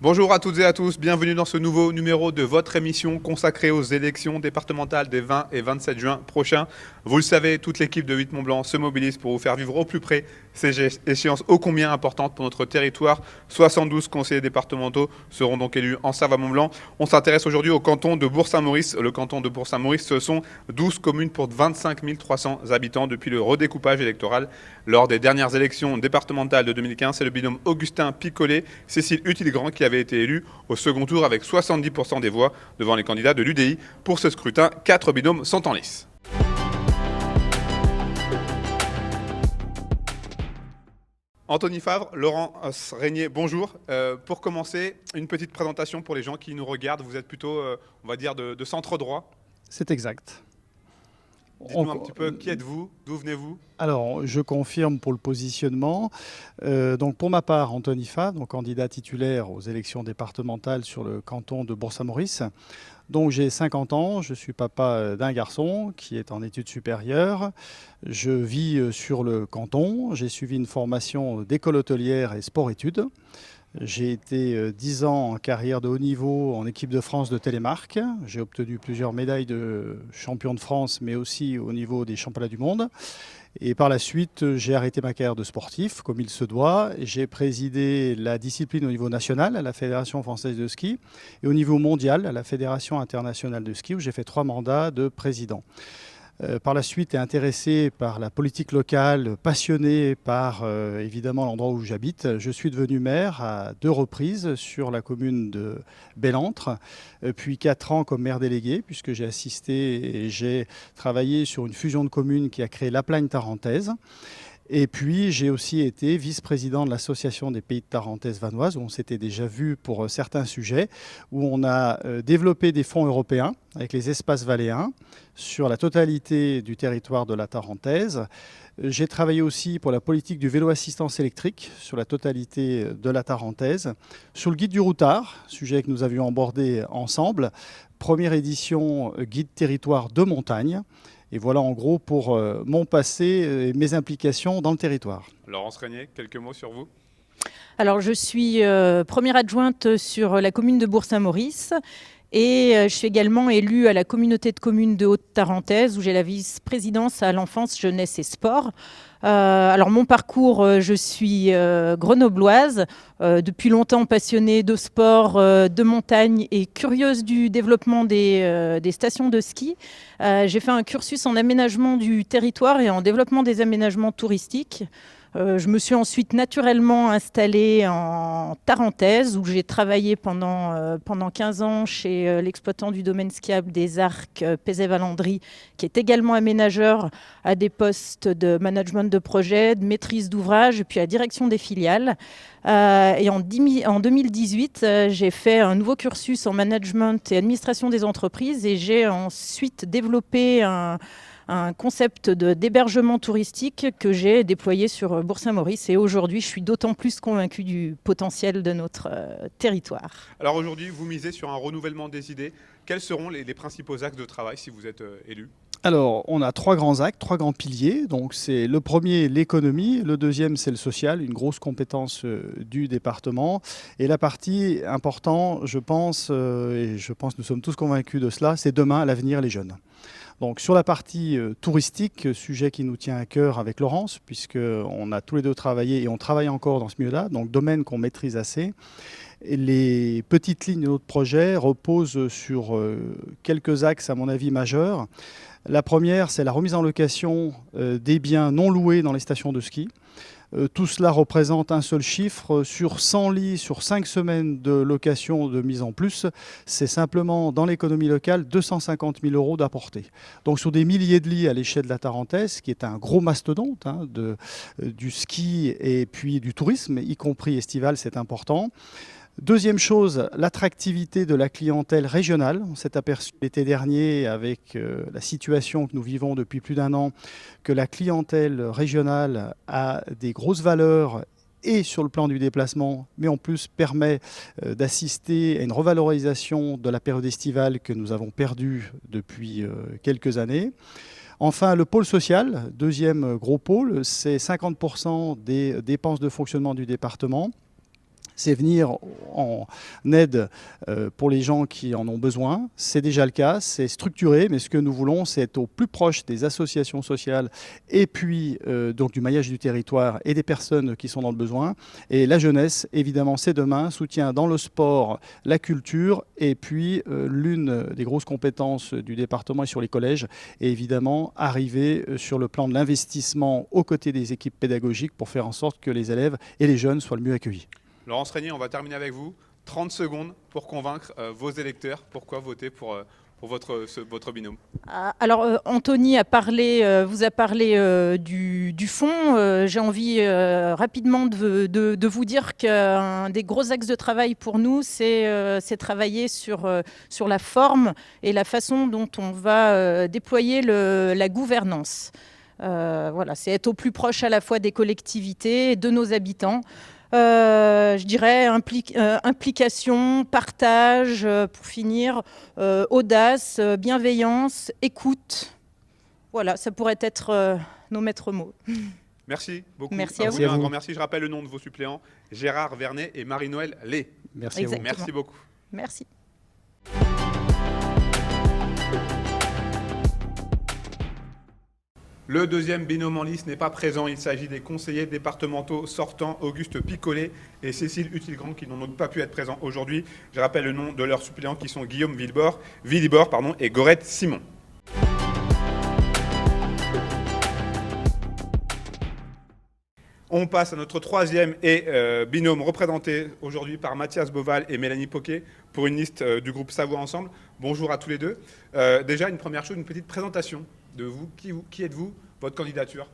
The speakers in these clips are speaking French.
Bonjour à toutes et à tous, bienvenue dans ce nouveau numéro de votre émission consacrée aux élections départementales des 20 et 27 juin prochains. Vous le savez, toute l'équipe de 8 Mont-Blanc se mobilise pour vous faire vivre au plus près ces échéances ô combien importantes pour notre territoire. 72 conseillers départementaux seront donc élus en Savoie-Mont-Blanc. On s'intéresse aujourd'hui au canton de Bourg-Saint-Maurice. Le canton de Bourg-Saint-Maurice, ce sont 12 communes pour 25 300 habitants depuis le redécoupage électoral. Lors des dernières élections départementales de 2015, c'est le binôme Augustin Picollet-Cécile Hutil-Grand qui avait été élu au second tour avec 70% des voix devant les candidats de l'UDI. Pour ce scrutin, 4 binômes sont en lice. Anthony Favre, Laurent Régnier, bonjour. Pour commencer, une petite présentation pour les gens qui nous regardent. Vous êtes plutôt, on va dire, de centre droit. C'est exact. Dites-nous un petit peu, qui êtes-vous? D'où venez-vous? Alors, je confirme pour le positionnement. Donc, pour ma part, Anthony Favre, donc candidat titulaire aux élections départementales sur le canton de Bourg-Saint-Maurice. Donc, j'ai 50 ans, je suis papa d'un garçon qui est en études supérieures. Je vis sur le canton, j'ai suivi une formation d'école hôtelière et sport-études. J'ai été 10 ans en carrière de haut niveau en équipe de France de télémarque. J'ai obtenu plusieurs médailles de champion de France, mais aussi au niveau des championnats du monde. Et par la suite, j'ai arrêté ma carrière de sportif, comme il se doit. J'ai présidé la discipline au niveau national, à la Fédération française de ski, et au niveau mondial, à la Fédération internationale de ski, où j'ai fait 3 mandats de président. Par la suite, est intéressé par la politique locale, passionné par évidemment l'endroit où j'habite. Je suis devenu maire à 2 reprises sur la commune de Bellentre, puis 4 ans comme maire délégué, puisque j'ai assisté et j'ai travaillé sur une fusion de communes qui a créé la Plagne tarentaise. Et puis, j'ai aussi été vice-président de l'Association des pays de Tarentaise vanoise, où on s'était déjà vu pour certains sujets, où on a développé des fonds européens avec les espaces valléens sur la totalité du territoire de la Tarentaise. J'ai travaillé aussi pour la politique du vélo assistance électrique sur la totalité de la Tarentaise. Sur le guide du routard, sujet que nous avions abordé ensemble, première édition guide territoire de montagne. Et voilà en gros pour mon passé et mes implications dans le territoire. Laurence Régnier, quelques mots sur vous? Alors je suis première adjointe sur la commune de Bourg-Saint-Maurice et je suis également élue à la communauté de communes de Haute-Tarentaise où j'ai la vice-présidence à l'enfance, jeunesse et sport. Alors mon parcours, je suis grenobloise, depuis longtemps passionnée de sport, de montagne et curieuse du développement des stations de ski. J'ai fait un cursus en aménagement du territoire et en développement des aménagements touristiques. Je me suis ensuite naturellement installée en Tarentaise où j'ai travaillé pendant 15 ans chez l'exploitant du domaine skiable des Arcs, Pézet-Valandry, qui est également aménageur à des postes de management de projet, de maîtrise d'ouvrage, puis à la direction des filiales. Et en 2018, j'ai fait un nouveau cursus en management et administration des entreprises et j'ai ensuite développé un concept d'hébergement touristique que j'ai déployé sur Bourg-Saint-Maurice. Et aujourd'hui, je suis d'autant plus convaincue du potentiel de notre territoire. Alors aujourd'hui, vous misez sur un renouvellement des idées. Quels seront les principaux axes de travail si vous êtes élu? Alors, on a 3 grands axes, 3 grands piliers. Donc, c'est le premier, l'économie. Le deuxième, c'est le social, une grosse compétence du département. Et la partie importante, je pense, et je pense que nous sommes tous convaincus de cela, c'est demain, à l'avenir, les jeunes. Donc sur la partie touristique, sujet qui nous tient à cœur avec Laurence, puisqu'on a tous les deux travaillé et on travaille encore dans ce milieu-là, donc domaine qu'on maîtrise assez. Et les petites lignes de notre projet reposent sur quelques axes, à mon avis, majeurs. La première, c'est la remise en location des biens non loués dans les stations de ski. Tout cela représente un seul chiffre. Sur 100 lits, sur 5 semaines de location de mise en plus, c'est simplement dans l'économie locale 250 000 € d'apportée. Donc sur des milliers de lits à l'échelle de la Tarentaise, qui est un gros mastodonte du ski et puis du tourisme, y compris estival, c'est important. Deuxième chose, l'attractivité de la clientèle régionale. On s'est aperçu l'été dernier avec la situation que nous vivons depuis plus d'1 an que la clientèle régionale a des grosses valeurs et sur le plan du déplacement, mais en plus permet d'assister à une revalorisation de la période estivale que nous avons perdue depuis quelques années. Enfin, le pôle social, deuxième gros pôle, c'est 50% des dépenses de fonctionnement du département. c'est venir en aide pour les gens qui en ont besoin. C'est déjà le cas, c'est structuré, mais ce que nous voulons, c'est être au plus proche des associations sociales et puis donc du maillage du territoire et des personnes qui sont dans le besoin. Et la jeunesse, évidemment, c'est demain, soutien dans le sport, la culture, et puis l'une des grosses compétences du département est sur les collèges, et évidemment arriver sur le plan de l'investissement aux côtés des équipes pédagogiques pour faire en sorte que les élèves et les jeunes soient le mieux accueillis. Laurence Régnier, on va terminer avec vous. 30 secondes pour convaincre vos électeurs. Pourquoi voter pour votre binôme? Alors, Anthony vous a parlé du fond. J'ai envie rapidement de vous dire qu'un des gros axes de travail pour nous, c'est travailler sur la forme et la façon dont on va déployer la gouvernance. Voilà, c'est être au plus proche à la fois des collectivités et de nos habitants. Je dirais implication, partage, pour finir, audace, bienveillance, écoute. Voilà, ça pourrait être nos maîtres mots. Merci beaucoup. Merci à vous. Un grand merci. Je rappelle le nom de vos suppléants, Gérard Vernet et Marie-Noël Lé. Merci à vous. Merci beaucoup. Merci. Le deuxième binôme en lice n'est pas présent. Il s'agit des conseillers départementaux sortants Auguste Picolet et Cécile Utilgrand qui n'ont donc pas pu être présents aujourd'hui. Je rappelle le nom de leurs suppléants qui sont Guillaume Vilibor et Gorette Simon. On passe à notre troisième binôme représenté aujourd'hui par Mathias Boval et Mélanie Poquet pour une liste du groupe Savoie Ensemble. Bonjour à tous les deux. Déjà, une première chose, une petite présentation de vous. Qui êtes-vous? Votre candidature?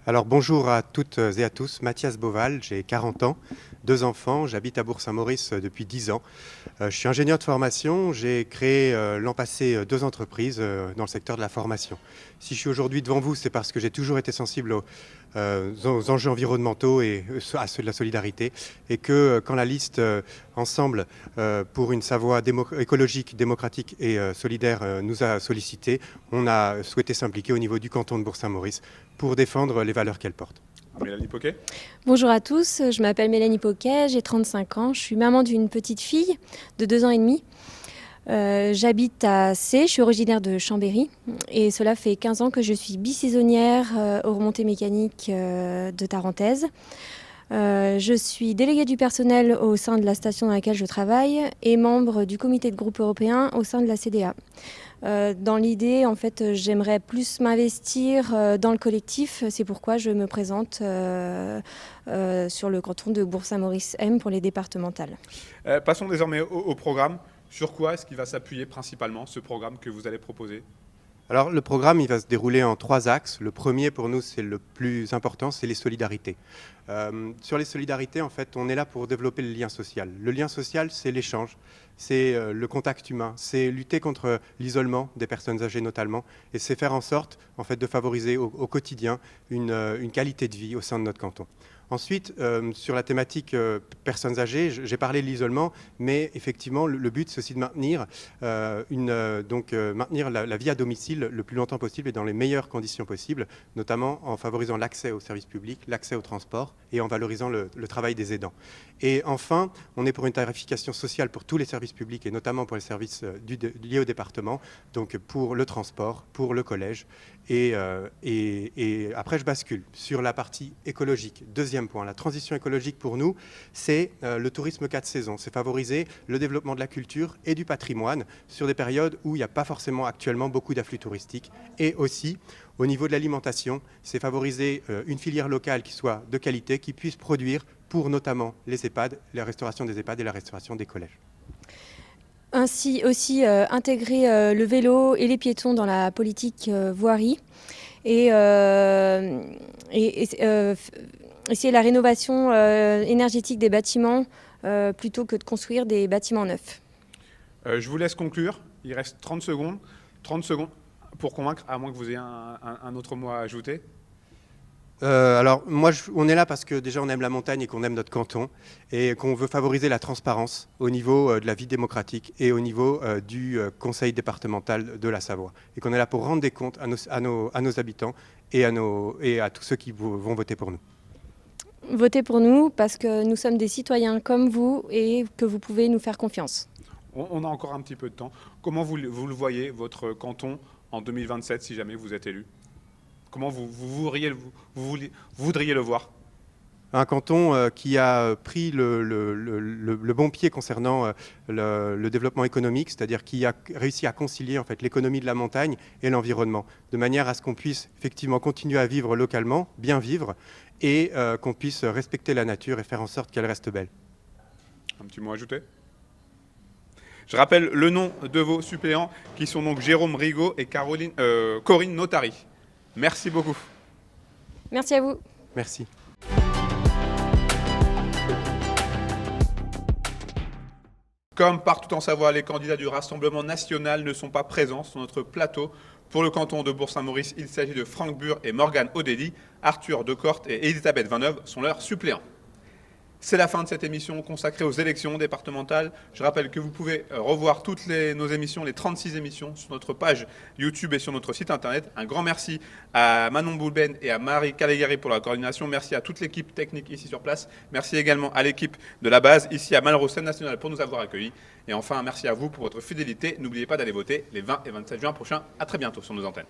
Alors bonjour à toutes et à tous, Mathias Boval, j'ai 40 ans, 2 enfants, j'habite à Bourg-Saint-Maurice depuis 10 ans. Je suis ingénieur de formation, j'ai créé l'an passé 2 entreprises dans le secteur de la formation. Si je suis aujourd'hui devant vous, c'est parce que j'ai toujours été sensible aux enjeux environnementaux et à ceux de la solidarité, et que quand la liste Ensemble pour une Savoie écologique, démocratique et solidaire nous a sollicité, on a souhaité s'impliquer au niveau du canton de Bourg-Saint-Maurice pour défendre les valeurs qu'elle porte. Mélanie Poquet. Bonjour à tous, je m'appelle Mélanie Poquet, j'ai 35 ans, je suis maman d'une petite fille de 2 ans et demi. J'habite à C, je suis originaire de Chambéry et cela fait 15 ans que je suis bisaisonnière aux remontées mécaniques de Tarentaise. Je suis déléguée du personnel au sein de la station dans laquelle je travaille et membre du comité de groupe européen au sein de la CDA. Dans l'idée, en fait, j'aimerais plus m'investir dans le collectif. C'est pourquoi je me présente sur le canton de Bourg-Saint-Maurice-M pour les départementales. Passons désormais au programme. Sur quoi est-ce qu'il va s'appuyer principalement, ce programme que vous allez proposer? Alors le programme, il va se dérouler en 3 axes. Le premier, pour nous, c'est le plus important, c'est les solidarités. Sur les solidarités, en fait, on est là pour développer le lien social. Le lien social, c'est l'échange, c'est le contact humain, c'est lutter contre l'isolement des personnes âgées notamment, et c'est faire en sorte, en fait, de favoriser au quotidien une qualité de vie au sein de notre canton. Ensuite, sur la thématique personnes âgées, j'ai parlé de l'isolement, mais effectivement, le but, c'est aussi de maintenir, maintenir la vie à domicile le plus longtemps possible et dans les meilleures conditions possibles, notamment en favorisant l'accès aux services publics, l'accès au transport et en valorisant le travail des aidants. Et enfin, on est pour une tarification sociale pour tous les services publics et notamment pour les services liés au département, donc pour le transport, pour le collège. Et après, je bascule sur la partie écologique. Deuxième point, la transition écologique pour nous, c'est le tourisme 4 saisons. C'est favoriser le développement de la culture et du patrimoine sur des périodes où il n'y a pas forcément actuellement beaucoup d'afflux touristiques. Et aussi, au niveau de l'alimentation, c'est favoriser une filière locale qui soit de qualité, qui puisse produire pour notamment les EHPAD, la restauration des EHPAD et la restauration des collèges. Ainsi aussi intégrer le vélo et les piétons dans la politique voirie et essayer la rénovation énergétique des bâtiments plutôt que de construire des bâtiments neufs. Je vous laisse conclure, il reste 30 secondes. 30 secondes pour convaincre, à moins que vous ayez un autre mot à ajouter. Alors, on est là parce que déjà on aime la montagne et qu'on aime notre canton et qu'on veut favoriser la transparence au niveau de la vie démocratique et au niveau du conseil départemental de la Savoie. Et qu'on est là pour rendre des comptes à nos habitants et à tous ceux qui vont voter pour nous. Votez pour nous parce que nous sommes des citoyens comme vous et que vous pouvez nous faire confiance. On a encore un petit peu de temps. Comment vous le voyez, votre canton, en 2027, si jamais vous êtes élu? Comment vous voudriez le voir? Un canton qui a pris le bon pied concernant le développement économique, c'est-à-dire qui a réussi à concilier en fait, l'économie de la montagne et l'environnement, de manière à ce qu'on puisse effectivement continuer à vivre localement, bien vivre, et qu'on puisse respecter la nature et faire en sorte qu'elle reste belle. Un petit mot ajouté? Je rappelle le nom de vos suppléants, qui sont donc Jérôme Rigaud et Corinne Notari. Merci beaucoup. Merci à vous. Merci. Comme partout en Savoie, les candidats du Rassemblement national ne sont pas présents sur notre plateau. Pour le canton de Bourg-Saint-Maurice, il s'agit de Franck Bure et Morgane Odélie. Arthur Decorte et Elisabeth Vineuve sont leurs suppléants. C'est la fin de cette émission consacrée aux élections départementales. Je rappelle que vous pouvez revoir toutes nos émissions, les 36 émissions, sur notre page YouTube et sur notre site internet. Un grand merci à Manon Boulben et à Marie Caligari pour la coordination. Merci à toute l'équipe technique ici sur place. Merci également à l'équipe de la base, ici à Malraux Scène Nationale, pour nous avoir accueillis. Et enfin, merci à vous pour votre fidélité. N'oubliez pas d'aller voter les 20 et 27 juin prochains. À très bientôt sur nos antennes.